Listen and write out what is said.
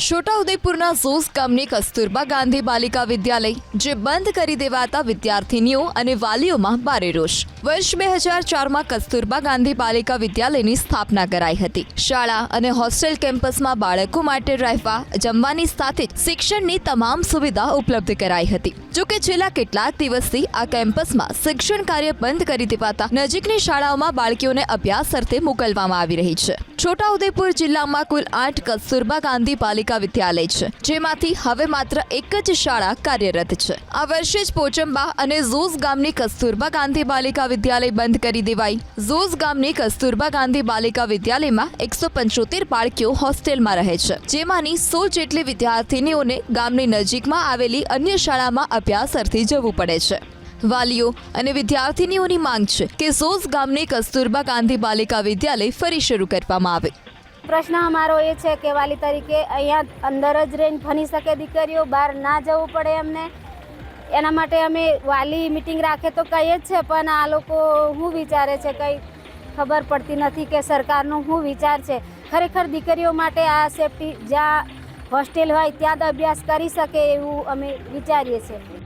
છોટાઉદેપુરના ઝોઝ ગામની કસ્તુરબા ગાંધી બાલિકા વિદ્યાલય જે બંધ કરી દેવાતા વિદ્યાર્થીનીઓ અને વાલીઓમાં ભારે રોષ। વર્ષ 2004માં કસ્તુરબા ગાંધી બાલિકા વિદ્યાલયની સ્થાપના કરાઈ હતી। શાળા અને હોસ્ટેલ કેમ્પસમાં બાળકો માટે રહેવા, જમવાની સાથે જ શિક્ષણની તમામ સુવિધા ઉપલબ્ધ કરાઈ હતી। જોકે છેલ્લા કેટલાક દિવસથી આ કેમ્પસમાં શિક્ષણ કાર્ય બંધ કરી દેવાતા નજીકની શાળાઓમાં બાળકીઓને અભ્યાસ અર્થે મોકલવામાં આવી રહી છે। છોટાઉદેપુર જિલ્લામાં કુલ 8 કસ્તુરબા ગાંધી બાલિકા વિદ્યાલય છે, જેમાંથી હવે માત્ર એક જ શાળા કાર્યરત છે। આ વર્ષે જ પોચંબા અને ઝોઝ ગામની કસ્તુરબા ગાંધી બાલિકા વિદ્યાલય બંધ કરી દેવાઈ। ઝોઝ ગામની કસ્તુરબા ગાંધી બાલિકા વિદ્યાલયમાં 175 બાળકીઓ હોસ્ટેલમાં રહે છે, જેમાંની 100 જેટલી વિદ્યાર્થીનીઓને ગામની નજીકમાં આવેલી અન્ય શાળામાં અભ્યાસ અર્થે જવું પડે છે। વાલીઓ અને વિદ્યાર્થીનીઓની માંગ છે કે ઝોઝ ગામની કસ્તુરબા ગાંધી બાલિકા વિદ્યાલય ફરી શરૂ કરવામાં આવે। પ્રશ્ન અમારો એ છે કે વાલી તરીકે અહીંયા અંદર જ રહીને ભણી શકે દીકરીઓ, બહાર ના જવું પડે એમને। એના માટે અમે વાલી મિટિંગ રાખે તો કહીએ જ છે, પણ આ લોકો શું વિચારે છે કંઈ ખબર પડતી નથી કે સરકારનો શું વિચાર છે। ખરેખર દીકરીઓ માટે આ સેફટી જ્યાં હોસ્ટેલ હોય ત્યાં જ અભ્યાસ કરી શકે એવું અમે વિચારીએ છીએ।